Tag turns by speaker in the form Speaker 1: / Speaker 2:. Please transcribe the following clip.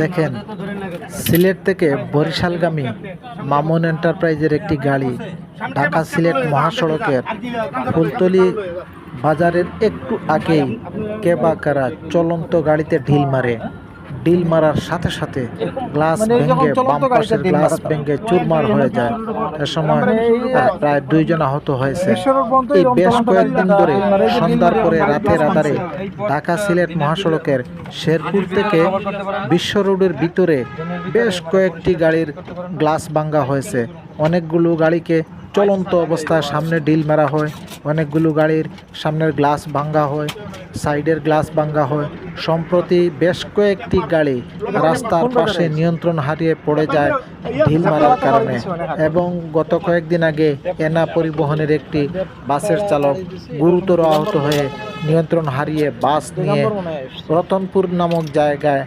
Speaker 1: দেখেন, সিলেট থেকে বরিশালগামী মামুন এন্টারপ্রাইজের একটি গাড়ি ঢাকা সিলেট মহাসড়কের ফুলতলি বাজারের একটু আগেই কে বা কারা চলন্ত গাড়িতে ঢিল মারে। ঢিল মারার সাথে সাথে গ্লাস ভেঙে, বাম পাশের গ্লাস ভেঙে চুরমার হয়ে যায়। এ সময় প্রায় 2 জন আহত হয়েছে। এই বেশ কয়েকদিন ধরে সন্ধ্যার পরে রাতের আধারে ঢাকা সিলেট মহাসড়কের শেরপুর থেকে বিশ্ব রোডের ভিতরে বেশ কয়েকটি গাড়ির গ্লাস ভাঙা হয়েছে। অনেকগুলো গাড়িকে চলন্ত অবস্থায় সামনে ঢিল মারা হয়, অনেকগুলো গাড়ির সামনের গ্লাস ভাঙা হয়, সাইডের গ্লাস ভাঙা হয়। সম্প্রতি বেশ কয়েকটি গাড়ি রাস্তার পাশে নিয়ন্ত্রণ হারিয়ে পড়ে যায় ঢিল মারার কারণে। এবং গত কয়েকদিন আগে এনা পরিবহনের একটি বাসের চালক গুরুতর আহত হয়ে নিয়ন্ত্রণ হারিয়ে বাস নিয়ে রতনপুর নামক জায়গায়